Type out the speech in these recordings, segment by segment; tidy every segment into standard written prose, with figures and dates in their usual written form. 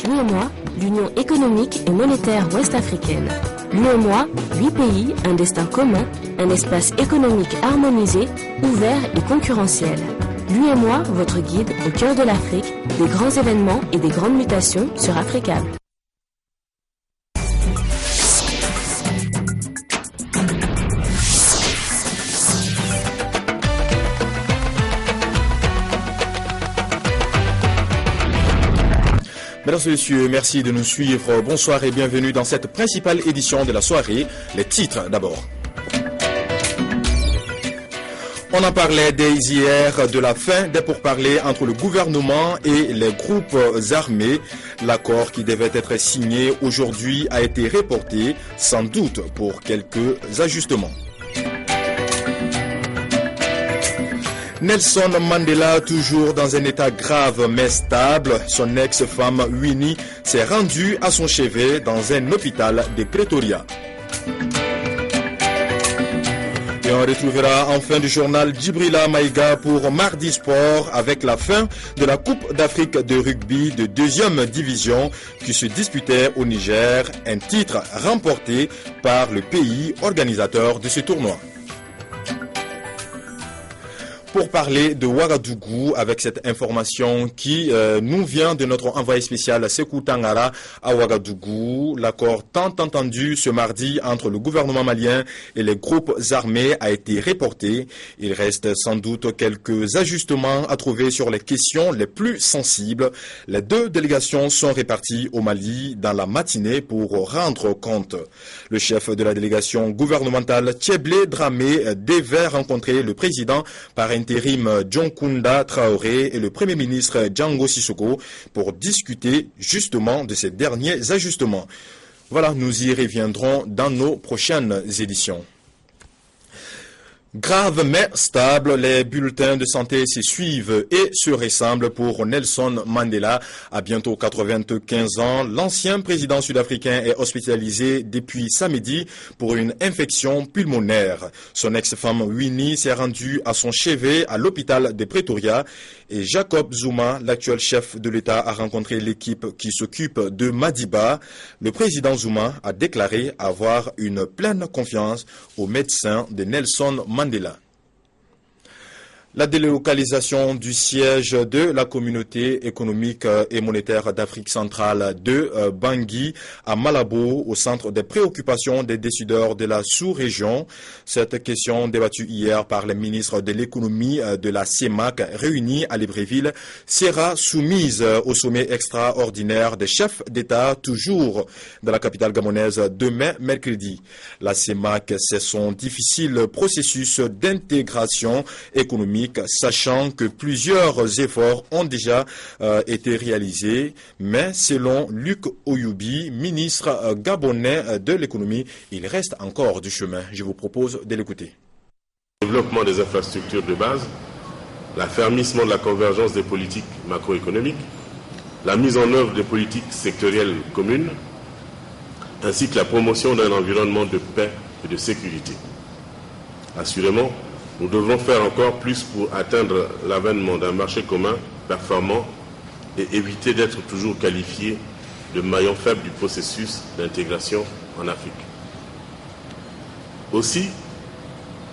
l'UEMOA, l'Union économique et monétaire ouest-africaine. L'UEMOA, 8 pays, un destin commun, un espace économique harmonisé, ouvert et concurrentiel. L'UEMOA, votre guide au cœur de l'Afrique, des grands événements et des grandes mutations sur Africable. Mesdames et messieurs, merci de nous suivre. Bonsoir et bienvenue dans cette principale édition de la soirée. Les titres d'abord. On en parlait dès hier de la fin des pourparlers entre le gouvernement et les groupes armés. L'accord qui devait être signé aujourd'hui a été reporté, sans doute pour quelques ajustements. Nelson Mandela, toujours dans un état grave mais stable, son ex-femme Winnie s'est rendue à son chevet dans un hôpital de Pretoria. Et on retrouvera en fin du journal Djibrila Maïga pour Mardi Sport avec la fin de la Coupe d'Afrique de rugby de 2e division qui se disputait au Niger, un titre remporté par le pays organisateur de ce tournoi. Pour parler de Ouagadougou avec cette information qui nous vient de notre envoyé spécial Sekou Tangara à Ouagadougou. L'accord tant entendu ce mardi entre le gouvernement malien et les groupes armés a été reporté. Il reste sans doute quelques ajustements à trouver sur les questions les plus sensibles. Les deux délégations sont réparties au Mali dans la matinée pour rendre compte. Le chef de la délégation gouvernementale Tcheblé Dramé devait rencontrer le président par intérim Djonkunda Traoré et le Premier ministre Django Sissoko pour discuter justement de ces derniers ajustements. Voilà, nous y reviendrons dans nos prochaines éditions. Grave mais stable, les bulletins de santé se suivent et se ressemblent pour Nelson Mandela. À bientôt 95 ans, l'ancien président sud-africain est hospitalisé depuis samedi pour une infection pulmonaire. Son ex-femme Winnie s'est rendue à son chevet à l'hôpital de Pretoria et Jacob Zuma, l'actuel chef de l'État, a rencontré l'équipe qui s'occupe de Madiba. Le président Zuma a déclaré avoir une pleine confiance aux médecins de Nelson Mandela. La délocalisation du siège de la communauté économique et monétaire d'Afrique centrale de Bangui à Malabo au centre des préoccupations des décideurs de la sous-région. Cette question débattue hier par les ministres de l'économie de la CEMAC réunis à Libreville sera soumise au sommet extraordinaire des chefs d'État toujours dans la capitale gabonaise demain mercredi. La CEMAC, c'est son difficile processus d'intégration économique, sachant que plusieurs efforts ont déjà été réalisés, mais selon Luc Oyoubi, ministre gabonais de l'économie, il reste encore du chemin. Je vous propose de l'écouter. Le développement des infrastructures de base, l'affermissement de la convergence des politiques macroéconomiques, la mise en œuvre des politiques sectorielles communes, ainsi que la promotion d'un environnement de paix et de sécurité. Assurément, nous devrons faire encore plus pour atteindre l'avènement d'un marché commun performant et éviter d'être toujours qualifiés de maillon faible du processus d'intégration en Afrique. Aussi,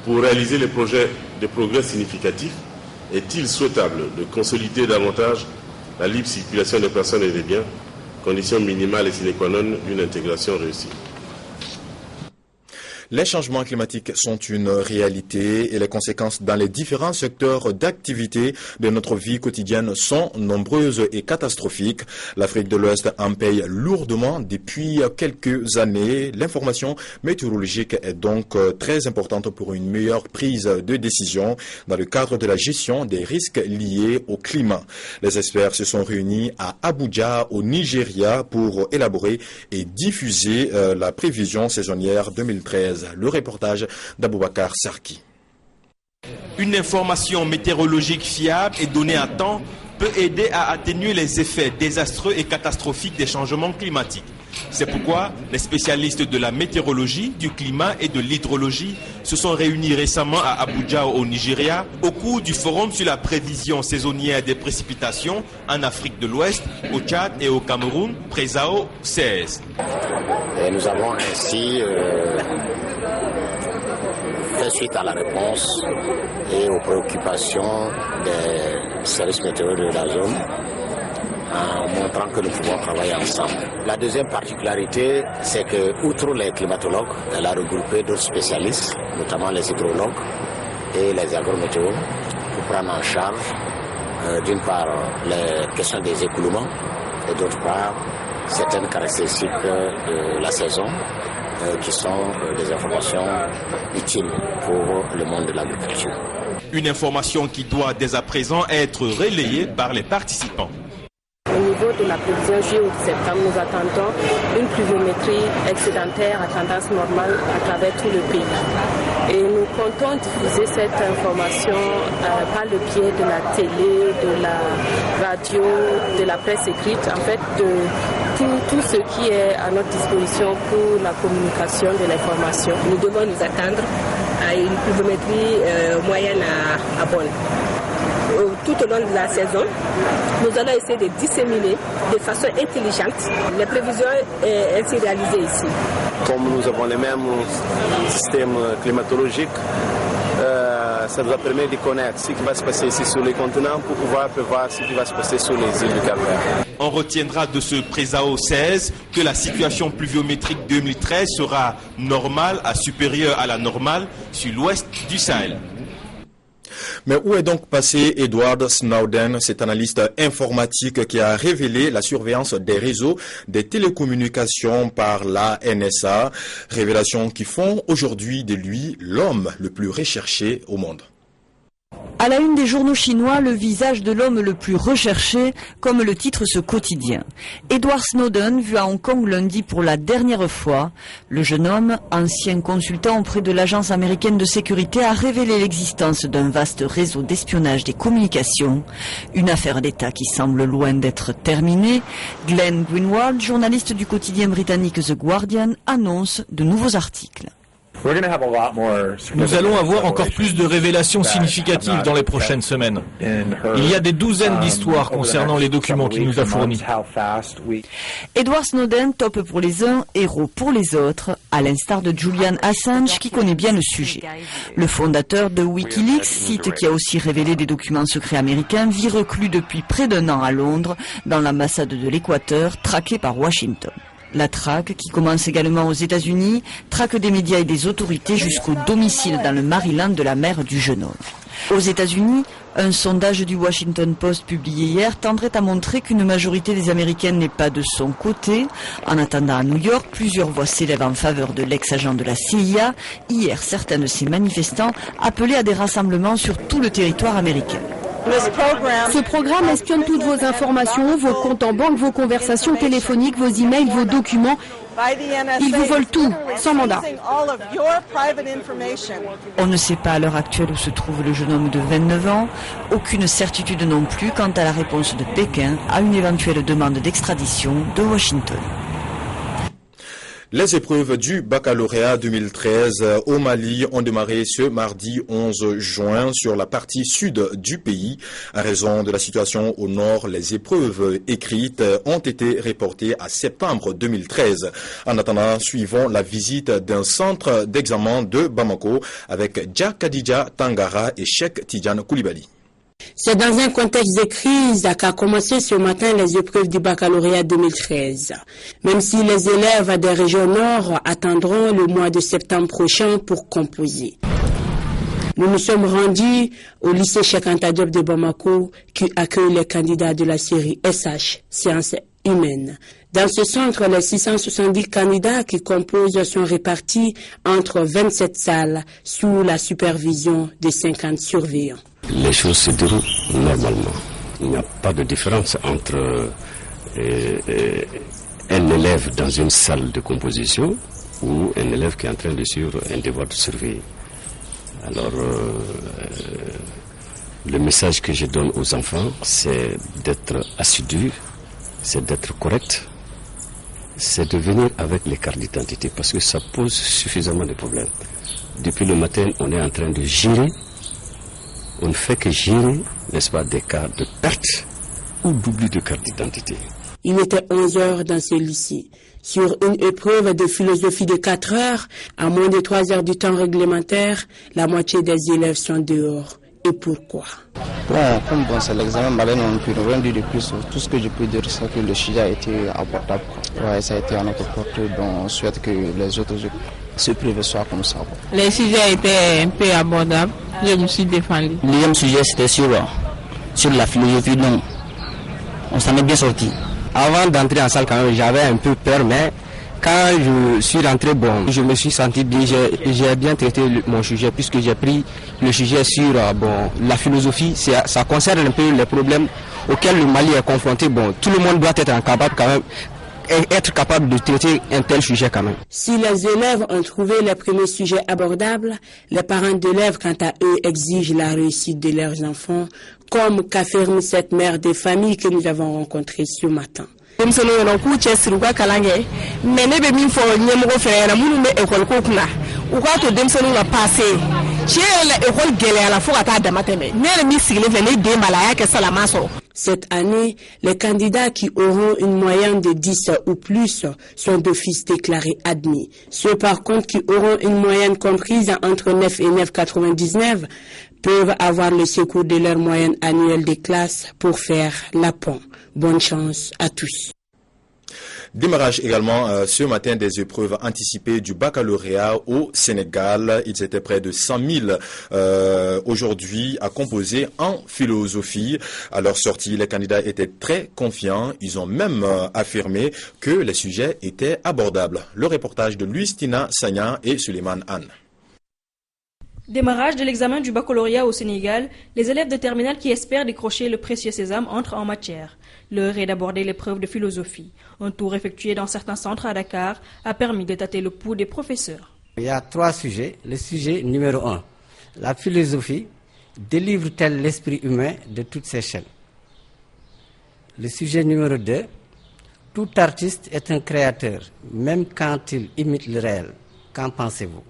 pour réaliser des progrès significatifs, est-il souhaitable de consolider davantage la libre circulation des personnes et des biens, condition minimale et sine qua non d'une intégration réussie. Les changements climatiques sont une réalité et les conséquences dans les différents secteurs d'activité de notre vie quotidienne sont nombreuses et catastrophiques. L'Afrique de l'Ouest en paye lourdement depuis quelques années. L'information météorologique est donc très importante pour une meilleure prise de décision dans le cadre de la gestion des risques liés au climat. Les experts se sont réunis à Abuja, au Nigeria, pour élaborer et diffuser la prévision saisonnière 2013. Le reportage d'Aboubacar Sarki. Une information météorologique fiable et donnée à temps peut aider à atténuer les effets désastreux et catastrophiques des changements climatiques. C'est pourquoi les spécialistes de la météorologie, du climat et de l'hydrologie se sont réunis récemment à Abuja au Nigeria au cours du forum sur la prévision saisonnière des précipitations en Afrique de l'Ouest, au Tchad et au Cameroun, Présao 16. Et nous avons ainsi fait suite à la réponse et aux préoccupations des services météo de la zone, en montrant que nous pouvons travailler ensemble. La deuxième particularité, c'est que, outre les climatologues, elle a regroupé d'autres spécialistes, notamment les hydrologues et les agrométéos, pour prendre en charge, d'une part, les questions des écoulements et d'autre part, certaines caractéristiques de la saison, qui sont des informations utiles pour le monde de l'agriculture. Une information qui doit dès à présent être relayée par les participants. Au niveau de la prévision juillet-septembre, nous attendons une pluviométrie excédentaire à tendance normale à travers tout le pays. Et nous comptons diffuser cette information par le biais de la télé, de la radio, de la presse écrite, en fait de tout ce qui est à notre disposition pour la communication de l'information. Nous devons nous attendre à une pluviométrie moyenne à bonne. Tout au long de la saison, nous allons essayer de disséminer de façon intelligente les prévisions ainsi réalisées ici. Comme nous avons les mêmes systèmes climatologiques, ça nous a permis de connaître ce qui va se passer ici sur les continents pour pouvoir prévoir ce qui va se passer sur les îles du Cap-Vert. On retiendra de ce Présao 16 que la situation pluviométrique 2013 sera normale à supérieure à la normale sur l'ouest du Sahel. Mais où est donc passé Edward Snowden, cet analyste informatique qui a révélé la surveillance des réseaux des télécommunications par la NSA, révélations qui font aujourd'hui de lui l'homme le plus recherché au monde. À la une des journaux chinois, le visage de l'homme le plus recherché, comme le titre ce quotidien. Edward Snowden, vu à Hong Kong lundi pour la dernière fois. Le jeune homme, ancien consultant auprès de l'agence américaine de sécurité, a révélé l'existence d'un vaste réseau d'espionnage des communications. Une affaire d'État qui semble loin d'être terminée. Glenn Greenwald, journaliste du quotidien britannique The Guardian, annonce de nouveaux articles. Nous allons avoir encore plus de révélations significatives dans les prochaines semaines. Il y a des douzaines d'histoires concernant les documents qu'il nous a fournis. Edward Snowden, top pour les uns, héros pour les autres, à l'instar de Julian Assange qui connaît bien le sujet. Le fondateur de Wikileaks, site qui a aussi révélé des documents secrets américains, vit reclus depuis près d'un an à Londres, dans l'ambassade de l'Équateur, traqué par Washington. La traque, qui commence également aux États-Unis, traque des médias et des autorités jusqu'au domicile dans le Maryland de la mère du jeune homme. Aux États-Unis, un sondage du Washington Post publié hier tendrait à montrer qu'une majorité des Américains n'est pas de son côté. En attendant à New York, plusieurs voix s'élèvent en faveur de l'ex-agent de la CIA. Hier, certains de ces manifestants appelaient à des rassemblements sur tout le territoire américain. Ce programme espionne toutes vos informations, vos comptes en banque, vos conversations téléphoniques, vos emails, vos documents. Ils vous volent tout, sans mandat. On ne sait pas à l'heure actuelle où se trouve le jeune homme de 29 ans. Aucune certitude non plus quant à la réponse de Pékin à une éventuelle demande d'extradition de Washington. Les épreuves du baccalauréat 2013 au Mali ont démarré ce mardi 11 juin sur la partie sud du pays. À raison de la situation au nord, les épreuves écrites ont été reportées à septembre 2013. En attendant, suivons la visite d'un centre d'examen de Bamako avec Dja Kadija Tangara et Cheikh Tidjane Koulibaly. C'est dans un contexte de crise qu'a commencé ce matin les épreuves du baccalauréat 2013. Même si les élèves des régions nord attendront le mois de septembre prochain pour composer. Nous nous sommes rendus au lycée Cheikh Anta Diop de Bamako qui accueille les candidats de la série SH, Sciences humaines. Dans ce centre, les 670 candidats qui composent sont répartis entre 27 salles sous la supervision de 50 surveillants. Les choses se déroulent normalement. Il n'y a pas de différence entre un élève dans une salle de composition ou un élève qui est en train de suivre un devoir de surveiller. Alors, le message que je donne aux enfants, c'est d'être assidus, c'est d'être correct c'est de venir avec les cartes d'identité parce que ça pose suffisamment de problèmes. Depuis le matin, on est en train de gérer. On ne fait que gérer, n'est-ce pas, des cas de perte ou d'oubli de carte d'identité. Il était 11 heures dans ce lycée. Sur une épreuve de philosophie de 4 heures, à moins de 3 heures du temps réglementaire, la moitié des élèves sont dehors. Et pourquoi? Comme c'est l'examen malin, on ne peut rien dire de plus. Tout ce que je peux dire, c'est que le sujet a été abordable. Ouais, ça a été à notre portée, donc on souhaite que les autres épreuves soient comme ça. Les sujets étaient un peu abordables, je me suis défendu. Le deuxième sujet, c'était sur la philosophie, donc on s'en est bien sorti. Avant d'entrer en salle, quand même, j'avais un peu peur, mais quand je suis rentré, je me suis senti bien, j'ai bien traité mon sujet, puisque j'ai pris le sujet sur la philosophie. Ça concerne un peu les problèmes auxquels le Mali est confronté. Tout le monde doit être capable de traiter un tel sujet quand même. Si les élèves ont trouvé les premiers sujets abordables, les parents d'élèves, quant à eux, exigent la réussite de leurs enfants, comme qu'affirme cette mère de famille que nous avons rencontrée ce matin. Cette année, les candidats qui auront une moyenne de 10 ou plus sont d'office déclarés admis. Ceux par contre qui auront une moyenne comprise entre 9 et 9,99 peuvent avoir le secours de leur moyenne annuelle des classes pour faire la pont. Bonne chance à tous. Démarrage également ce matin des épreuves anticipées du baccalauréat au Sénégal. Ils étaient près de 100 000 aujourd'hui à composer en philosophie. À leur sortie, les candidats étaient très confiants. Ils ont même affirmé que les sujets étaient abordables. Le reportage de Luistina Sagna et Suleiman Anne. Démarrage de l'examen du baccalauréat au Sénégal, les élèves de terminale qui espèrent décrocher le précieux sésame entrent en matière. L'heure est d'aborder l'épreuve de philosophie. Un tour effectué dans certains centres à Dakar a permis de tâter le pouls des professeurs. Il y a 3 sujets. Le sujet numéro 1, la philosophie délivre-t-elle l'esprit humain de toutes ses chaînes? Le sujet numéro 2, tout artiste est un créateur, même quand il imite le réel. Qu'en pensez-vous?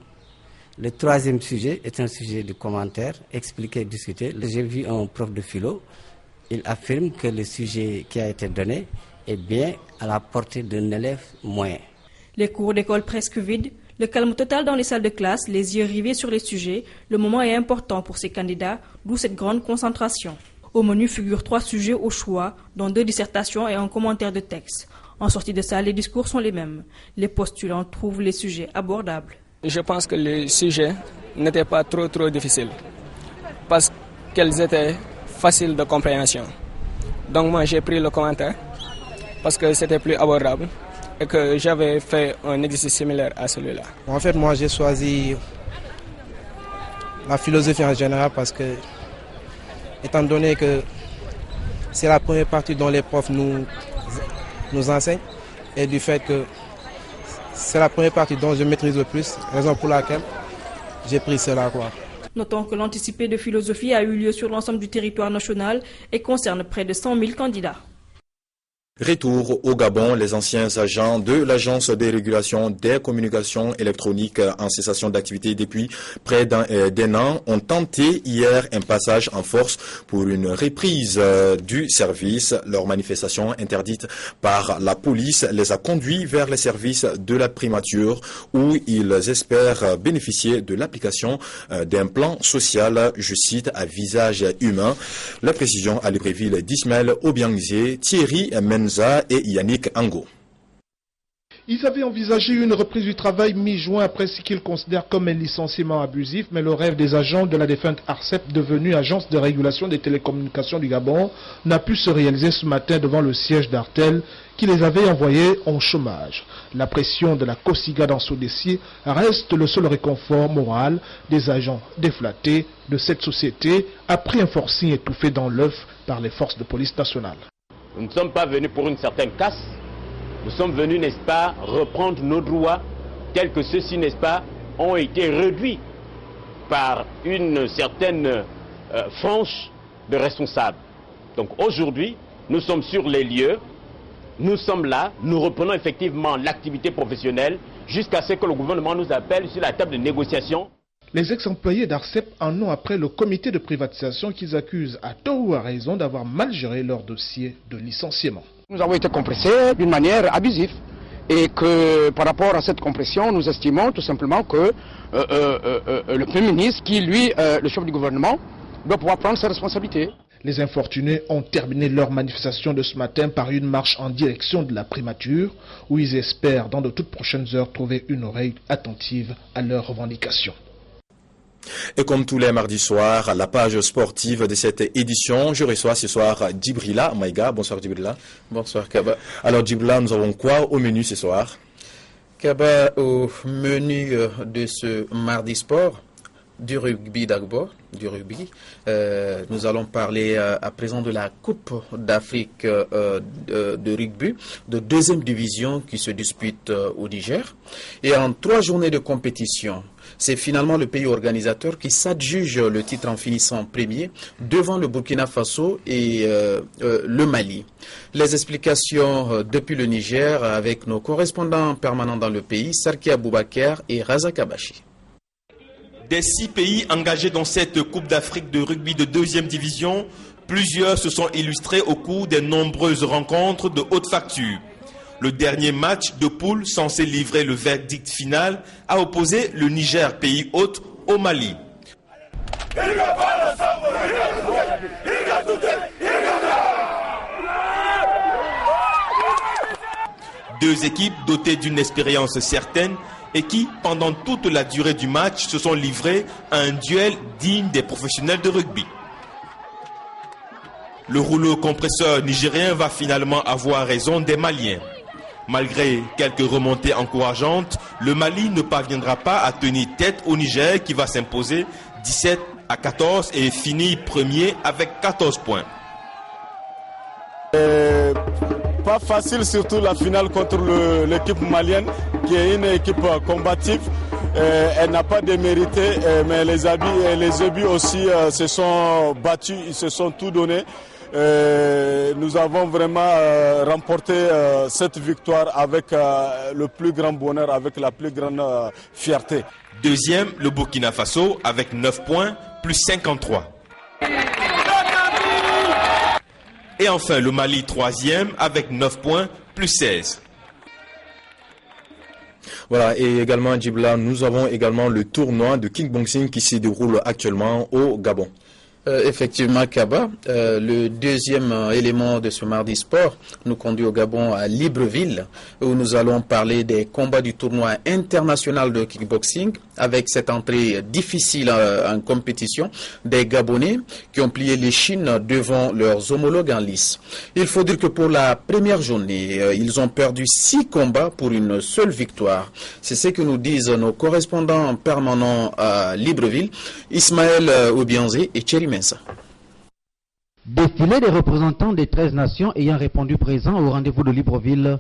Le 3e sujet est un sujet de commentaire, expliqué, discuté. J'ai vu un prof de philo, il affirme que le sujet qui a été donné est bien à la portée d'un élève moyen. Les cours d'école presque vides, le calme total dans les salles de classe, les yeux rivés sur les sujets, le moment est important pour ces candidats, d'où cette grande concentration. Au menu figurent 3 sujets au choix, dont 2 dissertations et un commentaire de texte. En sortie de ça, les discours sont les mêmes. Les postulants trouvent les sujets abordables. Je pense que les sujets n'étaient pas trop difficiles parce qu'elles étaient faciles de compréhension. Donc moi j'ai pris le commentaire parce que c'était plus abordable et que j'avais fait un exercice similaire à celui-là. En fait, moi j'ai choisi la philosophie en général parce que, étant donné que c'est la première partie dont les profs nous enseignent et du fait que c'est la première partie dont je maîtrise le plus, raison pour laquelle j'ai pris cela. Notons que l'anticipé de philosophie a eu lieu sur l'ensemble du territoire national et concerne près de 100 000 candidats. Retour au Gabon, les anciens agents de l'Agence de régulation des communications électroniques en cessation d'activité depuis près d'un an ont tenté hier un passage en force pour une reprise du service. Leur manifestation interdite par la police les a conduits vers les services de la primature où ils espèrent bénéficier de l'application d'un plan social, je cite, à visage humain. La précision à Libreville d'Ismaël Obiangzé, Thierry Menza et Yannick Ango. Ils avaient envisagé une reprise du travail mi-juin après ce qu'ils considèrent comme un licenciement abusif, mais le rêve des agents de la défunte ARCEP, devenue Agence de régulation des télécommunications du Gabon, n'a pu se réaliser ce matin devant le siège d'Artel qui les avait envoyés en chômage. La pression de la COSIGA dans ce dossier reste le seul réconfort moral des agents déflattés de cette société après un forcing étouffé dans l'œuf par les forces de police nationales. Nous ne sommes pas venus pour une certaine casse, nous sommes venus, n'est-ce pas, reprendre nos droits tels que ceux-ci, n'est-ce pas, ont été réduits par une certaine frange de responsables. Donc aujourd'hui, nous sommes sur les lieux nous sommes là, nous reprenons effectivement l'activité professionnelle jusqu'à ce que le gouvernement nous appelle sur la table de négociation. Les ex-employés d'Arcep en ont après le comité de privatisation qu'ils accusent à tort ou à raison d'avoir mal géré leur dossier de licenciement. Nous avons été compressés d'une manière abusive et que par rapport à cette compression, nous estimons tout simplement que le Premier ministre, qui lui, le chef du gouvernement, doit pouvoir prendre ses responsabilités. Les infortunés ont terminé leur manifestation de ce matin par une marche en direction de la primature où ils espèrent dans de toutes prochaines heures trouver une oreille attentive à leurs revendications. Et comme tous les mardis soirs, la page sportive de cette édition, je reçois ce soir Djibrila Maïga. Bonsoir Djibrila. Bonsoir Kaba. Alors Djibrila, nous avons quoi au menu ce soir? Kaba, au menu de ce mardi sport, du rugby d'abord, du rugby. Nous allons parler à présent de la Coupe d'Afrique de rugby de deuxième division qui se dispute au Niger. Et en 3 journées de compétition, c'est finalement le pays organisateur qui s'adjuge le titre en finissant premier devant le Burkina Faso et le Mali. Les explications depuis le Niger avec nos correspondants permanents dans le pays, Sarki Aboubakar et Razak Abachi. Des 6 pays engagés dans cette Coupe d'Afrique de rugby de deuxième division, plusieurs se sont illustrés au cours des nombreuses rencontres de haute facture. Le dernier match de poule censé livrer le verdict final a opposé le Niger, pays hôte, au Mali. Deux équipes dotées d'une expérience certaine et qui, pendant toute la durée du match, se sont livrées à un duel digne des professionnels de rugby. Le rouleau compresseur nigérien va finalement avoir raison des Maliens. Malgré quelques remontées encourageantes, le Mali ne parviendra pas à tenir tête au Niger qui va s'imposer 17-14 et finir premier avec 14 points. Pas facile, surtout la finale contre l'équipe malienne, qui est une équipe combative. Elle n'a pas démérité, mais les Obus aussi se sont battus, ils se sont tout donnés. Nous avons vraiment remporté cette victoire avec le plus grand bonheur, avec la plus grande fierté. Deuxième, le Burkina Faso avec 9 points, plus 53. Et enfin, le Mali, troisième, avec 9 points, plus 16. Voilà, et également, Djibla, nous avons également le tournoi de kickboxing qui se déroule actuellement au Gabon. Effectivement, Kaba, le deuxième élément de ce mardi sport nous conduit au Gabon à Libreville, où nous allons parler des combats du tournoi international de kickboxing, avec cette entrée difficile en compétition des Gabonais qui ont plié les chines devant leurs homologues en lice. Il faut dire que pour la première journée, ils ont perdu 6 combats pour une seule victoire. C'est ce que nous disent nos correspondants permanents à Libreville, Ismaël Obianzé et Thierry Mensa. Défilé des représentants des 13 nations ayant répondu présents au rendez-vous de Libreville,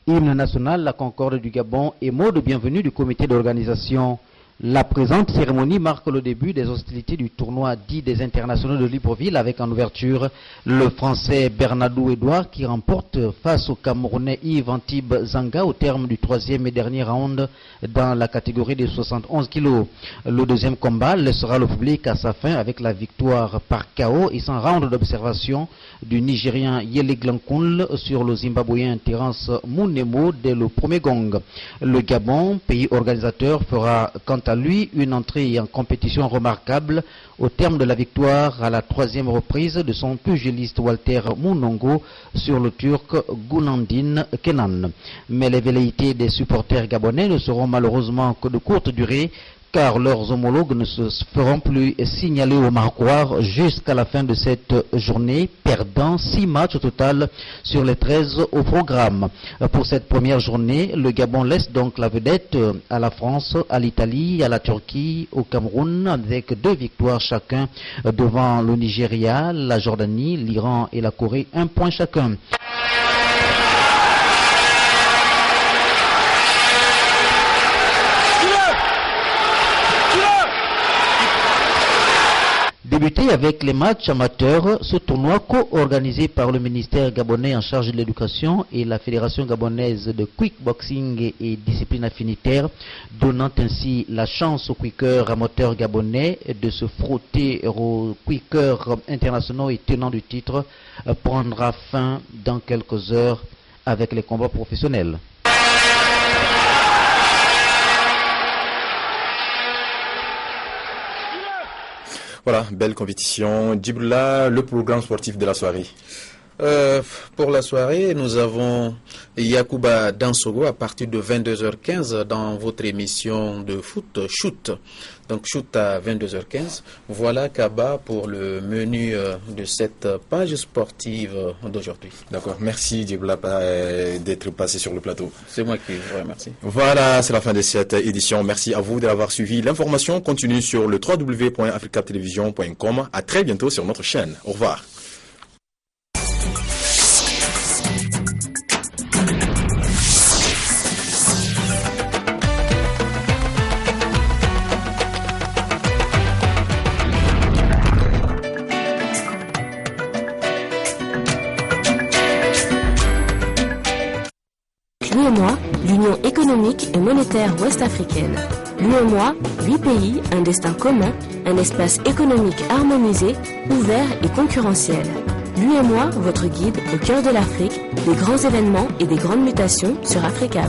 hymne national, la concorde du Gabon et mot de bienvenue du comité d'organisation. La présente cérémonie marque le début des hostilités du tournoi dit des internationaux de Libreville avec en ouverture le français Bernadou Edouard qui remporte face au Camerounais Yves Antibes Zanga au terme du 3e et dernier round dans la catégorie des 71 kilos. Le deuxième combat laissera le public à sa fin avec la victoire par KO et sans round d'observation du Nigérien Yele Glankounl sur le Zimbabwéen Terence Mounemo dès le premier gong. Le Gabon, pays organisateur, fera quant à lui une entrée en compétition remarquable au terme de la victoire à la 3e reprise de son pugiliste Walter Mounongo sur le Turc Goulandine Kenan. Mais les velléités des supporters gabonais ne seront malheureusement que de courte durée car leurs homologues ne se feront plus signaler au marquoir jusqu'à la fin de cette journée, perdant 6 matchs au total sur les 13 au programme. Pour cette première journée, le Gabon laisse donc la vedette à la France, à l'Italie, à la Turquie, au Cameroun, avec 2 victoires chacun devant le Nigeria, la Jordanie, l'Iran et la Corée, 1 point chacun. débuté avec les matchs amateurs. Ce tournoi co-organisé par le ministère gabonais en charge de l'éducation et la Fédération gabonaise de quickboxing et discipline affinitaire, donnant ainsi la chance aux quickeurs amateurs gabonais de se frotter aux quickeurs internationaux et tenants du titre, prendra fin dans quelques heures avec les combats professionnels. Voilà, belle compétition. Djibrila, le programme sportif de la soirée. Pour la soirée, nous avons Yacouba Dansogo à partir de 22h15 dans votre émission de foot, Shoot. Donc Shoot à 22h15. Voilà Kaba pour le menu de cette page sportive d'aujourd'hui. D'accord, merci Djibrila d'être passé sur le plateau. C'est moi qui vous remercie. Voilà, c'est la fin de cette édition. Merci à vous d'avoir suivi. L'information continue sur le www.africatelevision.com. À très bientôt sur notre chaîne. Au revoir. L'UEMOA, l'Union économique et monétaire ouest-africaine. L'UEMOA, 8 pays, un destin commun, un espace économique harmonisé, ouvert et concurrentiel. L'UEMOA, votre guide au cœur de l'Afrique, des grands événements et des grandes mutations sur Africa.